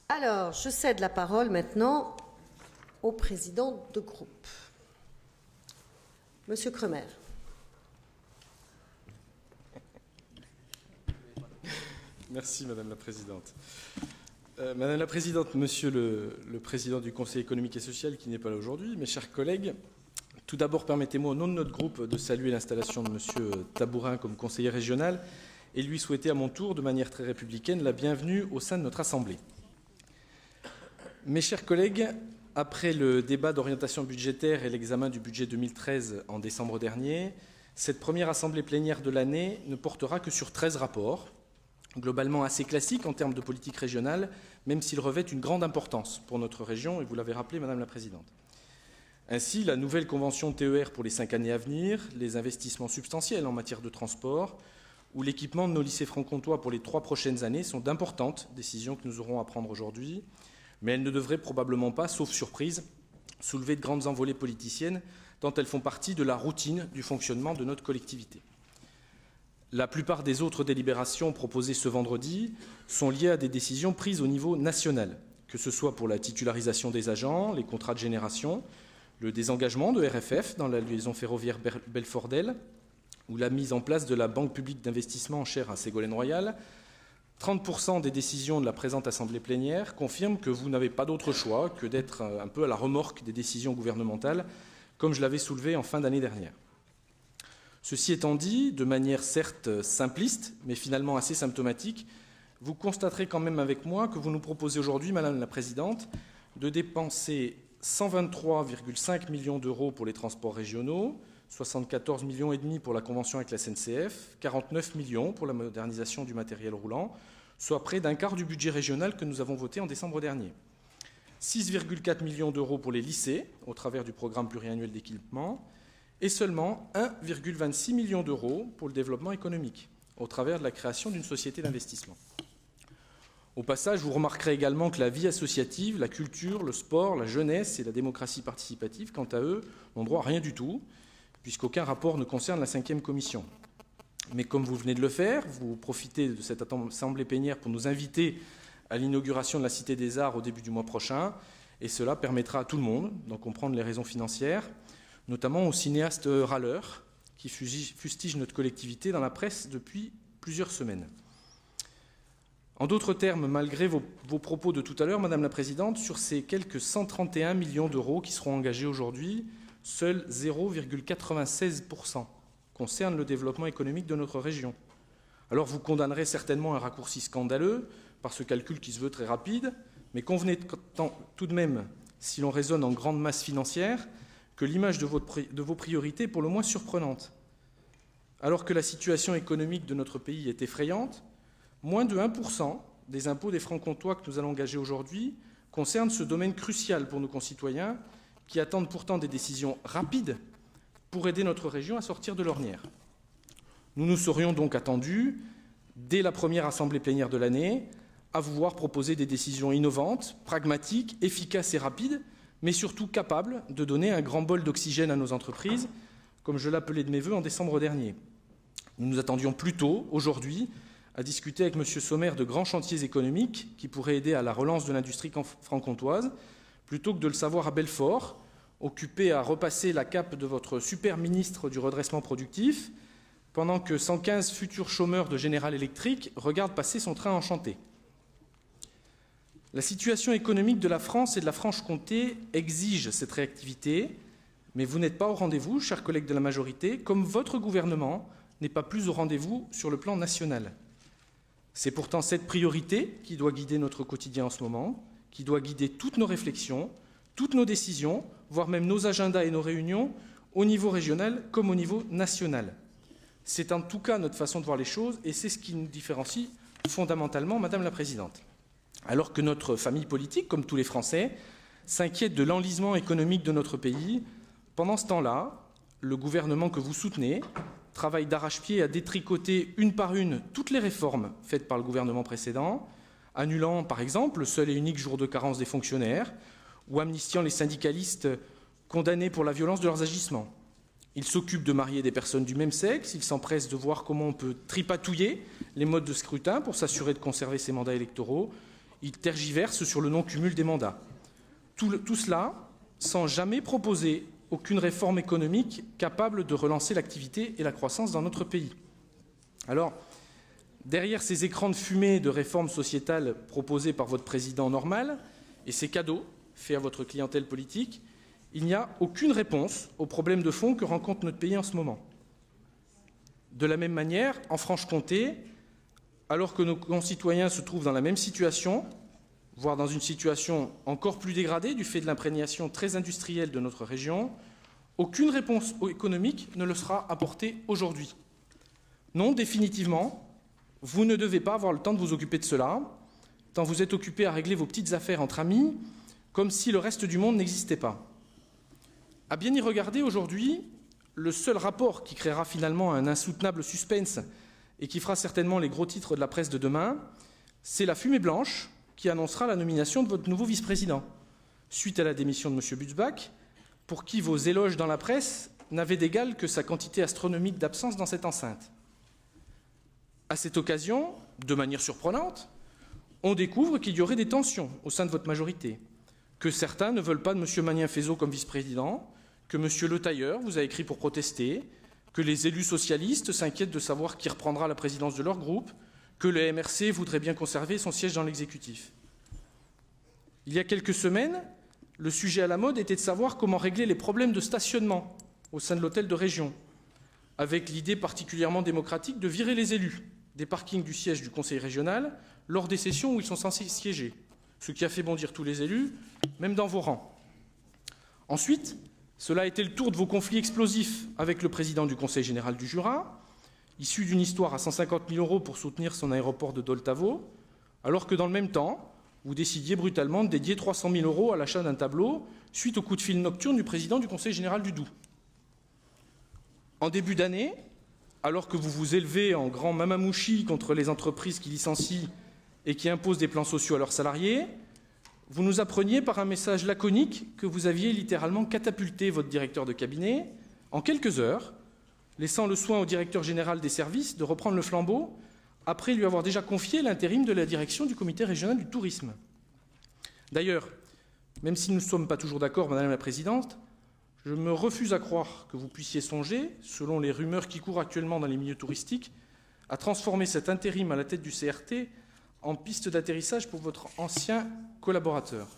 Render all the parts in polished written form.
Alors, je cède la parole maintenant au président de groupe. Monsieur Kremer. Merci Madame la Présidente. Madame la Présidente, Monsieur le Président du Conseil économique et social qui n'est pas là aujourd'hui, mes chers collègues, tout d'abord permettez-moi au nom de notre groupe de saluer l'installation de Monsieur Tabourin comme conseiller régional et lui souhaiter à mon tour, de manière très républicaine, la bienvenue au sein de notre Assemblée. Mes chers collègues, après le débat d'orientation budgétaire et l'examen du budget 2013 en décembre dernier, cette première Assemblée plénière de l'année ne portera que sur 13 rapports, globalement assez classiques en termes de politique régionale, même s'ils revêtent une grande importance pour notre région, et vous l'avez rappelé, Madame la Présidente. Ainsi, la nouvelle convention TER pour les 5 années à venir, les investissements substantiels en matière de transport ou l'équipement de nos lycées franc-comtois pour les 3 prochaines années sont d'importantes décisions que nous aurons à prendre aujourd'hui, mais elles ne devraient probablement pas, sauf surprise, soulever de grandes envolées politiciennes, tant elles font partie de la routine du fonctionnement de notre collectivité. La plupart des autres délibérations proposées ce vendredi sont liées à des décisions prises au niveau national, que ce soit pour la titularisation des agents, les contrats de génération, le désengagement de RFF dans la liaison ferroviaire Belfort-Del, ou la mise en place de la Banque publique d'investissement en chaire à Ségolène Royal. 30% des décisions de la présente Assemblée plénière confirment que vous n'avez pas d'autre choix que d'être un peu à la remorque des décisions gouvernementales, comme je l'avais soulevé en fin d'année dernière. Ceci étant dit, de manière certes simpliste, mais finalement assez symptomatique, vous constaterez quand même avec moi que vous nous proposez aujourd'hui, Madame la Présidente, de dépenser 123,5 millions d'euros pour les transports régionaux, 74,5 millions pour la convention avec la SNCF, 49 millions pour la modernisation du matériel roulant, soit près d'un quart du budget régional que nous avons voté en décembre dernier. 6,4 millions d'euros pour les lycées, au travers du programme pluriannuel d'équipement, et seulement 1,26 million d'euros pour le développement économique, au travers de la création d'une société d'investissement. Au passage, vous remarquerez également que la vie associative, la culture, le sport, la jeunesse et la démocratie participative, quant à eux, n'ont droit à rien du tout, puisqu'aucun rapport ne concerne la 5e commission. Mais comme vous venez de le faire, vous profitez de cette assemblée plénière pour nous inviter à l'inauguration de la Cité des Arts au début du mois prochain, et cela permettra à tout le monde d'en comprendre les raisons financières, notamment aux cinéastes râleurs qui fustigent notre collectivité dans la presse depuis plusieurs semaines. En d'autres termes, malgré vos propos de tout à l'heure, Madame la Présidente, sur ces quelques 131 millions d'euros qui seront engagés aujourd'hui, seuls 0,96% concernent le développement économique de notre région. Alors vous condamnerez certainement un raccourci scandaleux par ce calcul qui se veut très rapide, mais convenez tout de même, si l'on raisonne en grande masse financière, que l'image de vos priorités est pour le moins surprenante. Alors que la situation économique de notre pays est effrayante, moins de 1% des impôts des francs-comtois que nous allons engager aujourd'hui concernent ce domaine crucial pour nos concitoyens qui attendent pourtant des décisions rapides pour aider notre région à sortir de l'ornière. Nous nous serions donc attendus, dès la première assemblée plénière de l'année, à vous voir proposer des décisions innovantes, pragmatiques, efficaces et rapides, mais surtout capables de donner un grand bol d'oxygène à nos entreprises, comme je l'appelais de mes voeux en décembre dernier. Nous nous attendions plutôt, aujourd'hui, à discuter avec M. Sommer de grands chantiers économiques qui pourraient aider à la relance de l'industrie franc-comtoise, plutôt que de le savoir à Belfort, occupé à repasser la cape de votre super ministre du redressement productif, pendant que 115 futurs chômeurs de General Electric regardent passer son train enchanté. La situation économique de la France et de la Franche-Comté exige cette réactivité, mais vous n'êtes pas au rendez-vous, chers collègues de la majorité, comme votre gouvernement n'est pas plus au rendez-vous sur le plan national. C'est pourtant cette priorité qui doit guider notre quotidien en ce moment, qui doit guider toutes nos réflexions, toutes nos décisions, voire même nos agendas et nos réunions, au niveau régional comme au niveau national. C'est en tout cas notre façon de voir les choses et c'est ce qui nous différencie fondamentalement, Madame la Présidente. Alors que notre famille politique, comme tous les Français, s'inquiète de l'enlisement économique de notre pays, pendant ce temps-là, le gouvernement que vous soutenez travaille d'arrache-pied à détricoter une par une toutes les réformes faites par le gouvernement précédent, annulant par exemple le seul et unique jour de carence des fonctionnaires ou amnistiant les syndicalistes condamnés pour la violence de leurs agissements. Il s'occupe de marier des personnes du même sexe, il s'empresse de voir comment on peut tripatouiller les modes de scrutin pour s'assurer de conserver ses mandats électoraux, ils tergiversent sur le non-cumul des mandats. Tout cela sans jamais proposer aucune réforme économique capable de relancer l'activité et la croissance dans notre pays. Alors, derrière ces écrans de fumée de réformes sociétales proposées par votre président normal et ces cadeaux faits à votre clientèle politique, il n'y a aucune réponse aux problèmes de fond que rencontre notre pays en ce moment. De la même manière, en Franche-Comté, alors que nos concitoyens se trouvent dans la même situation, voire dans une situation encore plus dégradée du fait de l'imprégnation très industrielle de notre région, aucune réponse économique ne leur sera apportée aujourd'hui. Non, définitivement, vous ne devez pas avoir le temps de vous occuper de cela, tant vous êtes occupé à régler vos petites affaires entre amis, comme si le reste du monde n'existait pas. À bien y regarder aujourd'hui, le seul rapport qui créera finalement un insoutenable suspense et qui fera certainement les gros titres de la presse de demain, c'est la fumée blanche qui annoncera la nomination de votre nouveau vice-président, suite à la démission de M. Butzbach, pour qui vos éloges dans la presse n'avaient d'égal que sa quantité astronomique d'absence dans cette enceinte. À cette occasion, de manière surprenante, on découvre qu'il y aurait des tensions au sein de votre majorité, que certains ne veulent pas de M. Magnien-Fézot comme vice-président, que M. Le Tailleur vous a écrit pour protester, que les élus socialistes s'inquiètent de savoir qui reprendra la présidence de leur groupe, que le MRC voudrait bien conserver son siège dans l'exécutif. Il y a quelques semaines, le sujet à la mode était de savoir comment régler les problèmes de stationnement au sein de l'hôtel de région, avec l'idée particulièrement démocratique de virer les élus des parkings du siège du conseil régional lors des sessions où ils sont censés siéger, ce qui a fait bondir tous les élus, même dans vos rangs. Ensuite, cela a été le tour de vos conflits explosifs avec le président du Conseil général du Jura, issu d'une histoire à 150 000 € pour soutenir son aéroport de Doltavo, alors que dans le même temps, vous décidiez brutalement de dédier 300 000 € à l'achat d'un tableau suite au coup de fil nocturne du président du Conseil général du Doubs. En début d'année, alors que vous vous élevez en grand mamamouchi contre les entreprises qui licencient et qui imposent des plans sociaux à leurs salariés, vous nous appreniez par un message laconique que vous aviez littéralement catapulté votre directeur de cabinet en quelques heures, laissant le soin au directeur général des services de reprendre le flambeau après lui avoir déjà confié l'intérim de la direction du comité régional du tourisme. D'ailleurs, même si nous ne sommes pas toujours d'accord, Madame la Présidente, je me refuse à croire que vous puissiez songer, selon les rumeurs qui courent actuellement dans les milieux touristiques, à transformer cet intérim à la tête du CRT en piste d'atterrissage pour votre ancien collaborateur.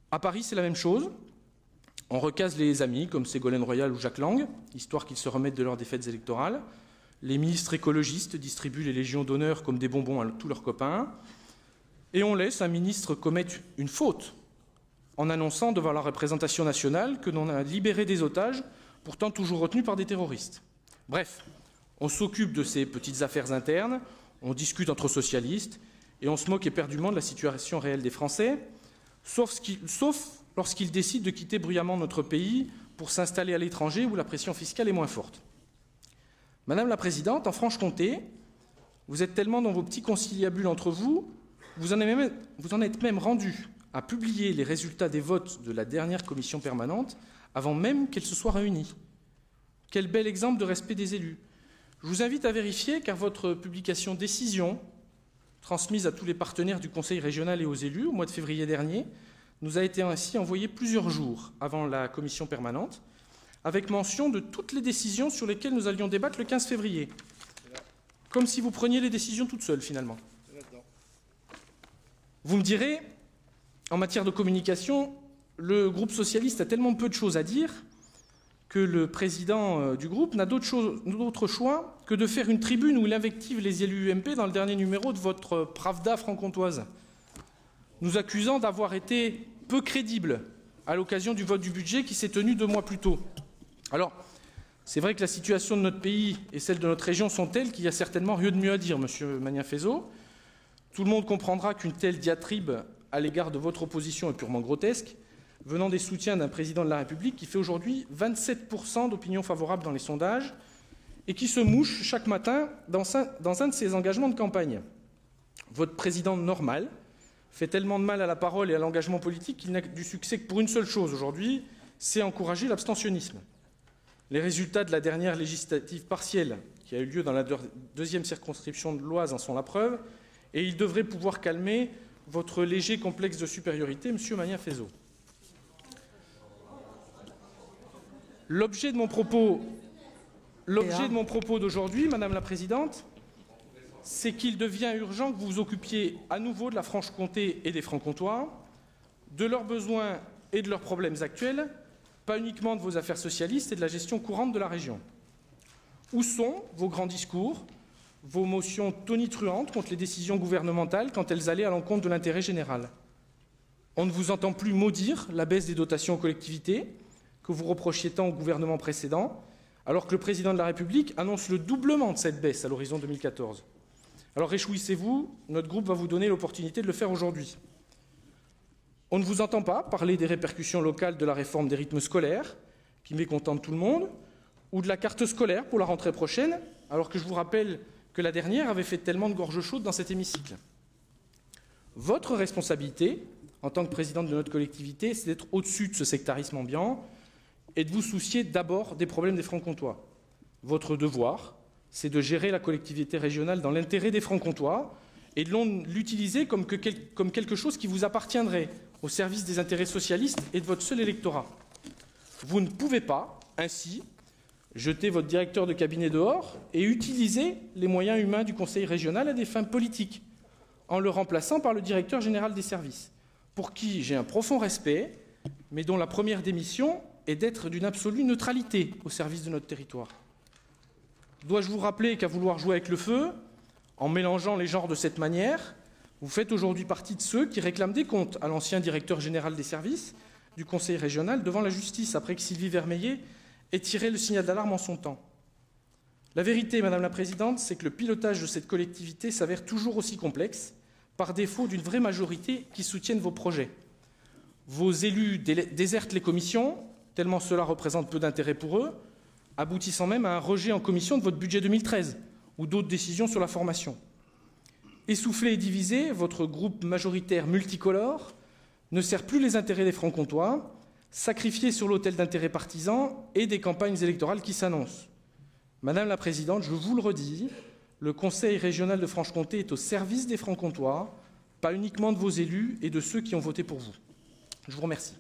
À Paris, c'est la même chose. On recase les amis, comme Ségolène Royal ou Jacques Lang, histoire qu'ils se remettent de leurs défaites électorales. Les ministres écologistes distribuent les légions d'honneur comme des bonbons à tous leurs copains. Et on laisse un ministre commettre une faute en annonçant devant la représentation nationale que l'on a libéré des otages, pourtant toujours retenus par des terroristes. Bref, on s'occupe de ces petites affaires internes, on discute entre socialistes et on se moque éperdument de la situation réelle des Français, sauf lorsqu'ils décident de quitter bruyamment notre pays pour s'installer à l'étranger où la pression fiscale est moins forte. Madame la Présidente, en Franche-Comté, vous êtes tellement dans vos petits conciliabules entre vous, vous en êtes même rendu à publier les résultats des votes de la dernière commission permanente avant même qu'elle se soit réunie. Quel bel exemple de respect des élus. Je vous invite à vérifier, car votre publication décision, transmise à tous les partenaires du Conseil régional et aux élus au mois de février dernier, nous a été ainsi envoyée plusieurs jours avant la commission permanente, avec mention de toutes les décisions sur lesquelles nous allions débattre le 15 février. Comme si vous preniez les décisions toutes seules, finalement. Vous me direz, en matière de communication, le groupe socialiste a tellement peu de choses à dire que le président du groupe n'a d'autre choix que de faire une tribune où il invective les élus UMP dans le dernier numéro de votre Pravda franc-comtoise, nous accusant d'avoir été peu crédibles à l'occasion du vote du budget qui s'est tenu 2 mois plus tôt. Alors, c'est vrai que la situation de notre pays et celle de notre région sont telles qu'il y a certainement rien de mieux à dire, Monsieur Magnien-Fézot. Tout le monde comprendra qu'une telle diatribe à l'égard de votre opposition est purement grotesque, venant des soutiens d'un président de la République qui fait aujourd'hui 27% d'opinion favorable dans les sondages et qui se mouche chaque matin dans un de ses engagements de campagne. Votre président normal fait tellement de mal à la parole et à l'engagement politique qu'il n'a du succès que pour une seule chose aujourd'hui, c'est encourager l'abstentionnisme. Les résultats de la dernière législative partielle, qui a eu lieu dans la 2e circonscription de l'Oise, en sont la preuve, et il devrait pouvoir calmer votre léger complexe de supériorité, Monsieur Magnin-Fézot. L'objet de mon propos d'aujourd'hui, Madame la Présidente, c'est qu'il devient urgent que vous vous occupiez à nouveau de la Franche-Comté et des Francs-Comtois, de leurs besoins et de leurs problèmes actuels, pas uniquement de vos affaires socialistes et de la gestion courante de la région. Où sont vos grands discours, vos motions tonitruantes contre les décisions gouvernementales quand elles allaient à l'encontre de l'intérêt général? On ne vous entend plus maudire la baisse des dotations aux collectivités, que vous reprochiez tant au gouvernement précédent, alors que le président de la République annonce le doublement de cette baisse à l'horizon 2014. Alors réjouissez-vous, notre groupe va vous donner l'opportunité de le faire aujourd'hui. On ne vous entend pas parler des répercussions locales de la réforme des rythmes scolaires, qui mécontente tout le monde, ou de la carte scolaire pour la rentrée prochaine, alors que je vous rappelle que la dernière avait fait tellement de gorge chaude dans cet hémicycle. Votre responsabilité, en tant que président de notre collectivité, c'est d'être au-dessus de ce sectarisme ambiant et de vous soucier d'abord des problèmes des Francs-Comtois. Votre devoir, c'est de gérer la collectivité régionale dans l'intérêt des Francs-Comtois et de l'utiliser comme quelque chose qui vous appartiendrait au service des intérêts socialistes et de votre seul électorat. Vous ne pouvez pas, ainsi, jeter votre directeur de cabinet dehors et utiliser les moyens humains du Conseil régional à des fins politiques, en le remplaçant par le directeur général des services, pour qui j'ai un profond respect, mais dont la première démission est d'être d'une absolue neutralité au service de notre territoire. Dois-je vous rappeler qu'à vouloir jouer avec le feu, en mélangeant les genres de cette manière, vous faites aujourd'hui partie de ceux qui réclament des comptes à l'ancien directeur général des services du Conseil régional devant la justice, après que Sylvie Vermeillet ait tiré le signal d'alarme en son temps. La vérité, Madame la Présidente, c'est que le pilotage de cette collectivité s'avère toujours aussi complexe, par défaut d'une vraie majorité qui soutienne vos projets. Vos élus désertent les commissions, tellement cela représente peu d'intérêt pour eux, aboutissant même à un rejet en commission de votre budget 2013 ou d'autres décisions sur la formation. Essoufflé et divisé, votre groupe majoritaire multicolore ne sert plus les intérêts des Francs-Comtois, sacrifié sur l'autel d'intérêts partisans et des campagnes électorales qui s'annoncent. Madame la Présidente, je vous le redis, le Conseil régional de Franche-Comté est au service des Francs-Comtois, pas uniquement de vos élus et de ceux qui ont voté pour vous. Je vous remercie.